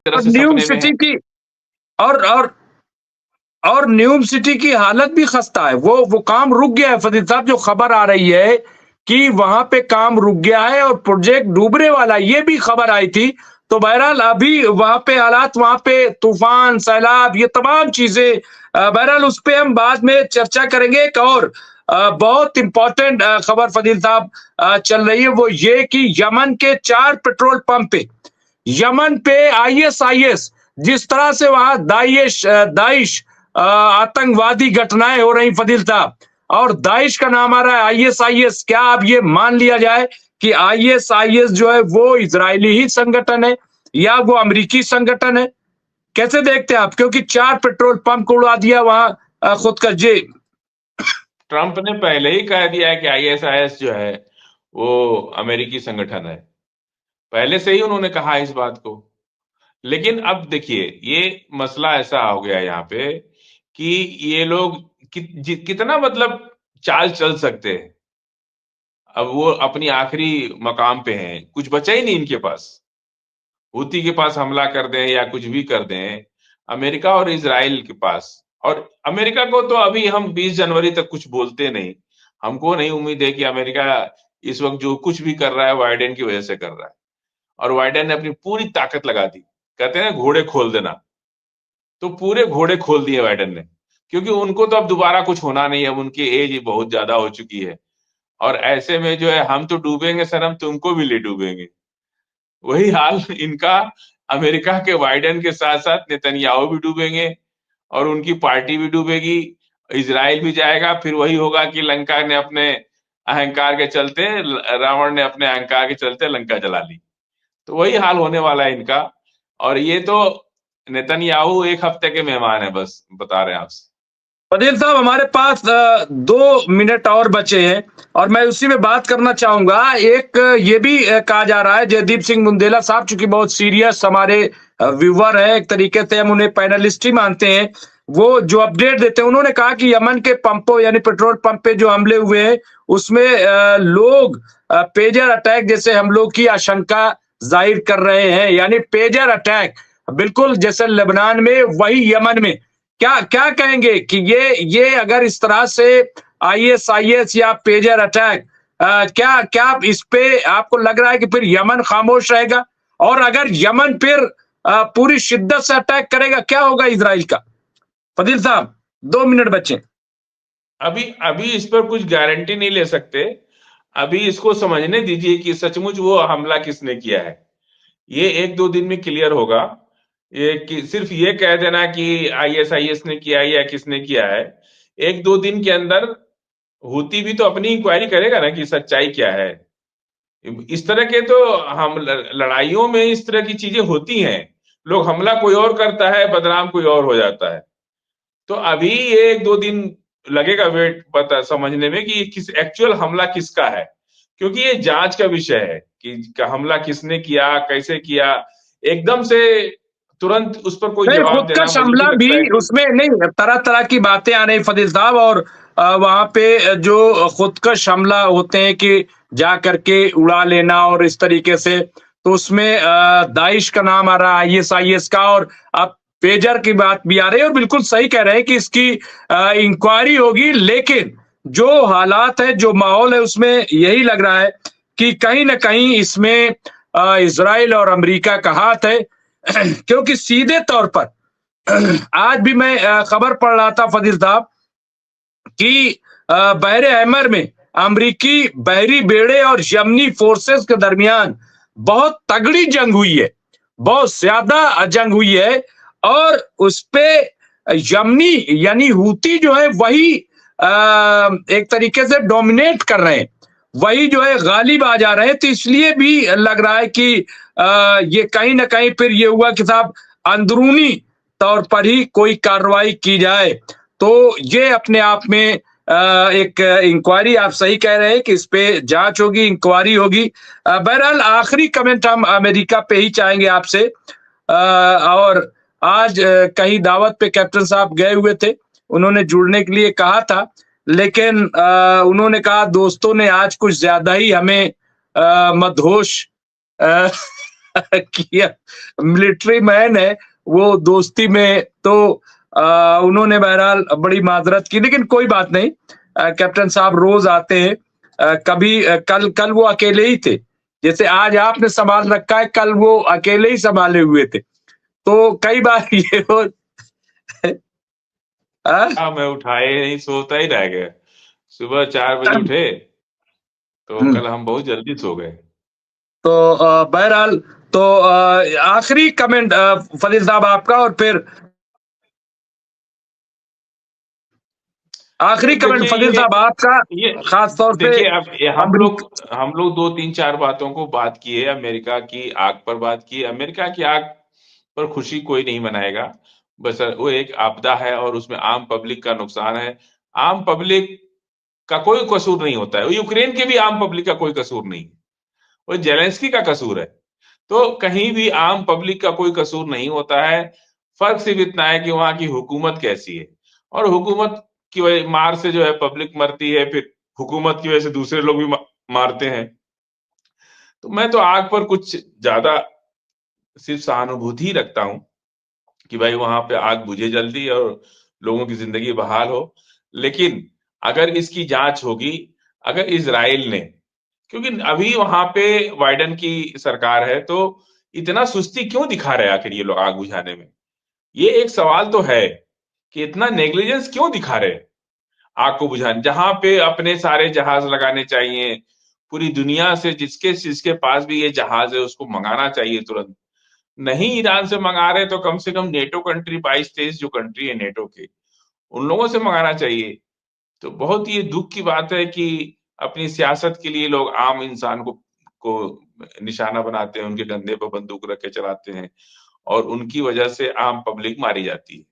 तरह और से न्यूम सपने में सिटी है। की और और और न्यूम सिटी की हालत भी खस्ता है। वो काम रुक गया है फजील साहब, जो खबर आ रही है कि वहां पे काम रुक गया है और प्रोजेक्ट डूबने वाला है, ये भी खबर आई थी। तो बहरहाल अभी वहां पे हालात, वहां पे तूफान, सैलाब, ये तमाम चीजें, बहरहाल उस पे हम बाद में चर्चा करेंगे। एक और बहुत इंपॉर्टेंट खबर फजील साहब चल रही है, वो ये कि यमन के 4 पेट्रोल पंप पे, यमन पे आईएसआईएस, जिस तरह से वहां दाइश आतंकवादी घटनाएं हो रही फजील साहब, और दाइश का नाम आ रहा है आईएसआईएस। क्या अब ये मान लिया जाए कि आईएसआईएस जो है वो इजरायली ही संगठन है या वो अमेरिकी संगठन है? कैसे देखते हैं आप, क्योंकि 4 पेट्रोल पंप को उड़ा दिया वहां खुद का जी। ट्रंप ने पहले ही कह दिया है कि आईएसआईएस जो है वो अमेरिकी संगठन है। पहले से ही उन्होंने कहा इस बात को। लेकिन अब देखिए, ये मसला ऐसा हो गया यहाँ पे कि ये लोग कितना मतलब चाल चल सकते हैं। अब वो अपनी आखिरी मकाम पे हैं, कुछ बचा ही नहीं इनके पास। हूती के पास हमला कर दें या कुछ भी कर दें, अमेरिका और इजराइल के पास। और अमेरिका को तो अभी हम 20 जनवरी तक कुछ बोलते नहीं। हमको नहीं उम्मीद है कि अमेरिका इस वक्त जो कुछ भी कर रहा है बाइडेन की वजह से कर रहा है। और बाइडेन ने अपनी पूरी ताकत लगा दी। कहते हैं घोड़े खोल देना, तो पूरे घोड़े खोल दिए बाइडेन ने, क्योंकि उनको तो अब दोबारा कुछ होना नहीं है। अब उनकी एज बहुत ज्यादा हो चुकी है। और ऐसे में जो है, हम तो डूबेंगे सर, हम तुमको भी ले डूबेंगे। वही हाल इनका। अमेरिका के बाइडेन के साथ साथ नेतन्याहू भी डूबेंगे और उनकी पार्टी भी डूबेगी। इजराइल भी जाएगा। फिर वही होगा कि लंका ने अपने अहंकार के चलते, रावण ने अपने अहंकार के चलते लंका जला ली। तो वही हाल होने वाला है इनका। और ये तो नेतन्याहू 1 हफ्ते के मेहमान है, बस बता रहे हैं आपसे। फजील साहब, हमारे पास 2 मिनट और बचे हैं और मैं उसी में बात करना चाहूंगा। एक ये भी कहा जा रहा है, जयदीप सिंह बुंदेला साहब चूंकि बहुत सीरियस हमारे व्यूवर है, एक तरीके से हम उन्हें पैनलिस्ट ही मानते हैं, वो जो अपडेट देते हैं, उन्होंने कहा कि यमन के पंपों यानी पेट्रोल पंप पे जो हमले हुए हैं उसमें लोग पेजर अटैक जैसे हमलों की आशंका जाहिर कर रहे हैं। यानी पेजर अटैक बिल्कुल जैसे लेबनान में, वही यमन में। क्या क्या कहेंगे कि ये अगर इस तरह से आईएसआईएस या पेजर अटैक, क्या क्या इस पे आपको लग रहा है कि फिर यमन खामोश रहेगा? और अगर यमन फिर पूरी शिद्दत से अटैक करेगा, क्या होगा इजराइल का? फजील साहब, 2 मिनट बचे। अभी अभी इस पर कुछ गारंटी नहीं ले सकते। अभी इसको समझने दीजिए कि सचमुच वो हमला किसने किया है। ये 1-2 दिन में क्लियर होगा। सिर्फ ये कह देना कि आईएसआईएस ने किया है या किसने किया है, 1-2 दिन के अंदर हूती भी तो अपनी इंक्वायरी करेगा ना कि सच्चाई क्या है। इस तरह के तो हम लड़ाइयों में इस तरह की चीजें होती हैं। लोग हमला कोई और करता है, बदनाम कोई और हो जाता है। तो अभी ये 1-2 दिन लगेगा वेट पता समझने में कि किस एक्चुअल हमला किसका है। क्योंकि ये जांच का विषय है कि हमला किसने किया, कैसे किया। एकदम से तुरंत उस पर कोई नहीं, जवाब खुद का देना मुझे हमला नहीं भी लगता है कि। उसमें नहीं, तरह तरह की बातें आ रही फजील साहब। और वहां पे जो खुदकश हमला होते हैं कि जा करके उड़ा लेना और इस तरीके से, तो उसमें दाइश का नाम आ रहा है, आईएसआईएस का। और अब पेजर की बात भी आ रही है और बिल्कुल सही कह रहे हैं कि इसकी इंक्वायरी होगी। लेकिन जो हालात है, जो माहौल है, उसमें यही लग रहा है कि कहीं ना कहीं इसमें इजराइल और अमेरिका का हाथ है। क्योंकि सीधे तौर पर आज भी मैं खबर पढ़ रहा था फजील साहब कि बहरे अहमर में अमरीकी बहरी बेड़े और यमनी फोर्सेस के दरमियान बहुत तगड़ी जंग हुई है, बहुत ज्यादा जंग हुई है। और उस पे यमनी यानी हूती जो है वही एक तरीके से डोमिनेट कर रहे हैं, वही जो है गालिब आ जा रहे हैं। तो इसलिए भी लग रहा है कि ये कहीं ना कहीं फिर ये हुआ कि साहब अंदरूनी तौर पर ही कोई कार्रवाई की जाए। तो ये अपने आप में एक इंक्वायरी, आप सही कह रहे हैं कि इस पे जांच होगी, इंक्वायरी होगी। बहरहाल आखिरी कमेंट हम अमेरिका पे ही चाहेंगे आपसे। और आज कहीं दावत पे कैप्टन साहब गए हुए थे, उन्होंने जुड़ने के लिए कहा था, लेकिन उन्होंने कहा दोस्तों ने आज कुछ ज्यादा ही हमें मदहोश किया, मिलिट्री मैन है वो दोस्ती में, तो उन्होंने बहरहाल बड़ी माजरत की, लेकिन कोई बात नहीं। कैप्टन साहब रोज आते हैं। कभी कल कल वो अकेले ही थे, जैसे आज आपने संभाल रखा है, कल वो अकेले ही संभाले हुए थे। तो कई बार ये हो हाँ, मैं उठाए नहीं, सोता ही रह गया। सुबह 4 बजे उठे, तो कल हम बहुत जल्दी सो गए। तो बहरहाल, तो आखिरी कमेंट फजील साहब आपका, और फिर आखिरी तो कमेंट देखिए फजील साहब आपका, ये खास तौर से देखिए अब ये अमरीका। हम लोग 2-3-4 बातों को बात किए। अमेरिका की आग पर बात की। अमेरिका की आग पर खुशी कोई नहीं मनाएगा। बस वो एक आपदा है और उसमें आम पब्लिक का नुकसान है। आम पब्लिक का कोई कसूर नहीं होता है। यूक्रेन के भी आम पब्लिक का कोई कसूर नहीं, वो जेलेंस्की का कसूर है। तो कहीं भी आम पब्लिक का कोई कसूर नहीं होता है। फर्क सिर्फ इतना है कि वहां की हुकूमत कैसी है, और हुकूमत की वजह मार से जो है पब्लिक मरती है, फिर हुकूमत की वजह से दूसरे लोग भी मारते हैं। तो मैं तो आग पर कुछ ज्यादा सिर्फ सहानुभूति ही रखता हूं कि भाई वहां पे आग बुझे जल्दी और लोगों की जिंदगी बहाल हो। लेकिन अगर इसकी जांच होगी, अगर इजराइल ने, क्योंकि अभी वहां पे बाइडेन की सरकार है, तो इतना सुस्ती क्यों दिखा रहे हैं आखिर ये लोग आग बुझाने में? ये एक सवाल तो है कि इतना नेग्लिजेंस क्यों दिखा रहे हैं आग को बुझाने, जहां पे अपने सारे जहाज लगाने चाहिए। पूरी दुनिया से जिसके जिसके पास भी ये जहाज है उसको मंगाना चाहिए तुरंत। नहीं ईरान से मंगा रहे तो कम से कम नेटो कंट्री 22-23 जो कंट्री है नेटो के, उन लोगों से मंगाना चाहिए। तो बहुत ये दुख की बात है कि अपनी सियासत के लिए लोग आम इंसान को निशाना बनाते हैं, उनके कंधे पर बंदूक रख के चलाते हैं, और उनकी वजह से आम पब्लिक मारी जाती है।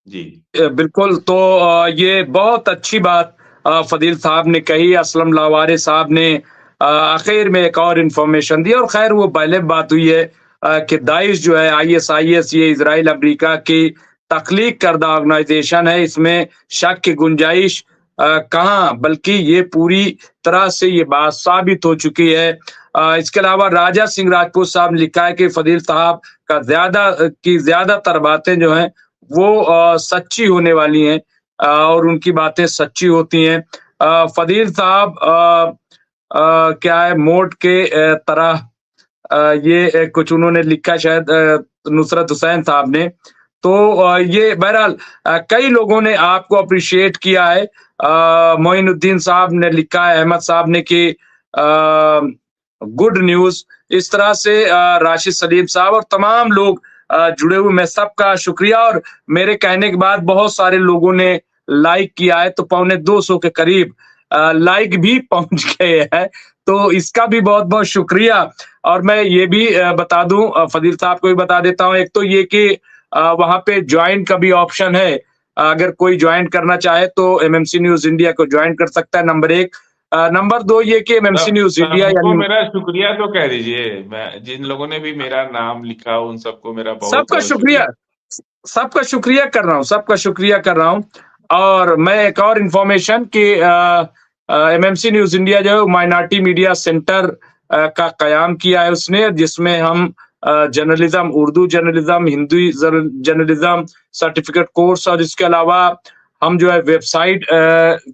जी। बिल्कुल, तो ये बहुत अच्छी बात फदील साहब ने कही, असलम लावारे साहब ने आखिर में एक और इन्फॉर्मेशन दी, और खैर वो पहले बात हुई है कि दाइश जो है, आईएसआईएस, ये इजराइल अमेरिका की तख्लीक करदा ऑर्गेनाइजेशन है, इसमें शक की गुंजाइश कहाँ, बल्कि ये पूरी तरह से ये बात साबित हो चुकी है। इसके अलावा राजा सिंह राजपूत साहब ने लिखा है कि फदील साहब का ज्यादातर बातें जो हैं वो सच्ची होने वाली हैं, और उनकी बातें सच्ची होती हैं। फदील साहब क्या है, मोट के तरह, ये कुछ उन्होंने लिखा शायद नुसरत हुसैन साहब ने। तो ये बहरहाल कई लोगों ने आपको अप्रिशिएट किया है। मोइनुद्दीन साहब ने लिखा है, अहमद साहब ने कि गुड न्यूज, इस तरह से राशिद सलीम साहब और तमाम लोग जुड़े हुए, मैं सबका शुक्रिया। और मेरे कहने के बाद बहुत सारे लोगों ने लाइक किया है, तो 250 के करीब लाइक भी पहुंच गए हैं, तो इसका भी बहुत बहुत शुक्रिया। और मैं ये भी बता दूं, फदील साहब को भी बता देता हूं, एक तो ये कि वहां पे ज्वाइन का भी ऑप्शन है। अगर कोई ज्वाइन करना चाहे तो एमएमसी न्यूज इंडिया को ज्वाइन कर सकता है, नंबर 1। नंबर 2 ये कि एमएमसी न्यूज इंडिया सबको यानी मेरा शुक्रिया तो कह दीजिए। मैं जिन लोगों ने भी मेरा नाम लिखा उन सबको मेरा बहुत सबका बहुत शुक्रिया, शुक्रिया। सबका शुक्रिया कर रहा हूँ, सबका शुक्रिया कर रहा हूँ। और मैं एक और इन्फॉर्मेशन कि एमएमसी न्यूज इंडिया जो है माइनॉरिटी मीडिया सेंटर का कयाम किया है उसने, जिसमें हम journalism, Urdu journalism, Hindi journalism certificate course, और इसके अलावा हम जो है वेबसाइट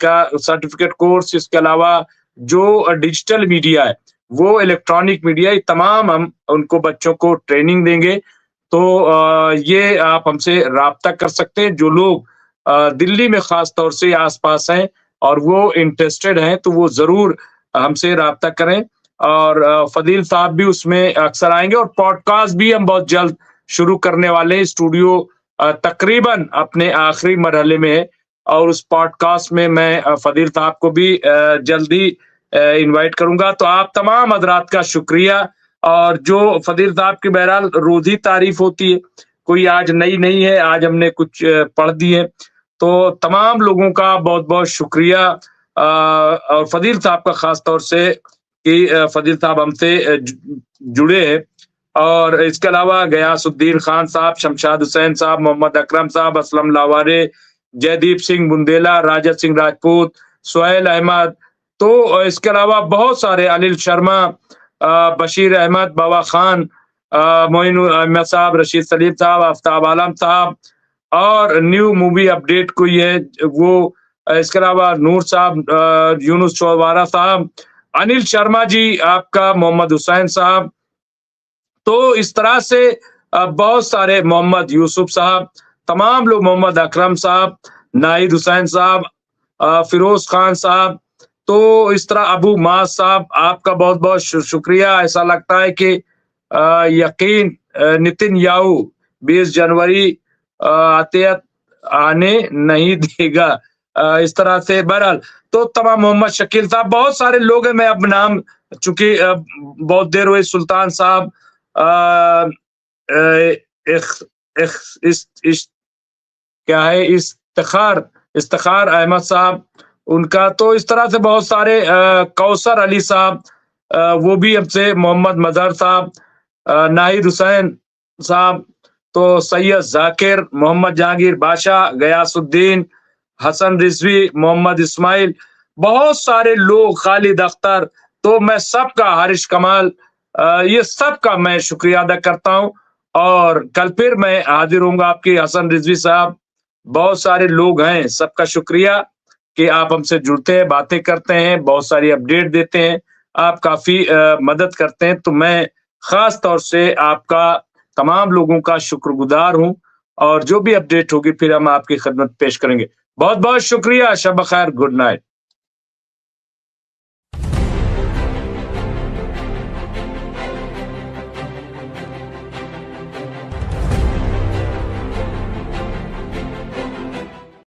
का सर्टिफिकेट कोर्स, इसके अलावा जो डिजिटल मीडिया है, वो इलेक्ट्रॉनिक मीडिया, ये तमाम हम उनको बच्चों को ट्रेनिंग देंगे। तो ये आप हमसे राब्ता कर सकते हैं, जो लोग दिल्ली में खास तौर से आसपास हैं और वो इंटरेस्टेड हैं, तो वो जरूर हमसे राब्ता करें। और फदील साहब भी उसमें अक्सर आएंगे, और पॉडकास्ट भी हम बहुत जल्द शुरू करने वाले हैं। स्टूडियो तकरीबन अपने आखिरी मरहले में है, और उस पॉडकास्ट में मैं फदील साहब को भी जल्दी इनवाइट करूंगा। तो आप तमाम हजरात का शुक्रिया। और जो फदील साहब की बहरहाल रोज ही तारीफ होती है, कोई आज नई नहीं है, आज हमने कुछ पढ़ दी है, तो तमाम लोगों का बहुत बहुत शुक्रिया। और फदील साहब का खास तौर से कि फदील साहब हमसे जुड़े हैं। और इसके अलावा गयासुद्दीन खान साहब, शमशाद हुसैन साहब, मोहम्मद अकरम साहब, असलम लावारे, जयदीप सिंह बुंदेला, राजा सिंह राजपूत, सुहेल अहमद, तो इसके अलावा बहुत सारे, अनिल शर्मा, बशीर अहमद, बाबा खान, मोइन अहमद साहब, रशीद सलीम साहब, आफ्ताब आलम साहब, और न्यू मूवी अपडेट कोई है वो, इसके अलावा नूर साहब, यूनुस चौवारा साहब, अनिल शर्मा जी आपका, मोहम्मद हुसैन साहब। तो इस तरह से बहुत सारे, मोहम्मद यूसुफ साहब, तमाम लोग, मोहम्मद अकरम साहब, नाहिद हुसैन साहब, फिरोज खान साहब। तो इस तरह अबू माज साहब, आपका बहुत बहुत शुक्रिया। ऐसा लगता है कि यकीन नितिन याहू 20 जनवरी अतियत आने नहीं देगा, इस तरह से। बहरहाल तो तमाम, मोहम्मद शकील साहब, बहुत सारे लोग हैं। मैं अब नाम, चूंकि बहुत देर हुई, सुल्तान साहब, क्या है, इफ्तिखार अहमद साहब, उनका। तो इस तरह से बहुत सारे, कौसर अली साहब, वो भी हमसे, मोहम्मद मजहर साहब, नाहिद हुसैन साहब, तो सैयद जाकिर, मोहम्मद जहांगीर बादशाह, गयासुद्दीन, हसन रिजवी, मोहम्मद इस्माइल, बहुत सारे लोग, खालिद अख्तर। तो मैं सबका, हारिश कमाल, ये सबका मैं शुक्रिया अदा करता हूं। और कल फिर मैं हाजिर होऊंगा आपकी, हसन रिजवी साहब, बहुत सारे लोग हैं, सबका शुक्रिया कि आप हमसे जुड़ते हैं, बातें करते हैं, बहुत सारी अपडेट देते हैं, आप काफी मदद करते हैं। तो मैं खास तौर से आपका, तमाम लोगों का शुक्रगुजार हूं। और जो भी अपडेट होगी फिर हम आपकी खिदमत पेश करेंगे। बहुत बहुत शुक्रिया। शब खैर, गुड नाइट।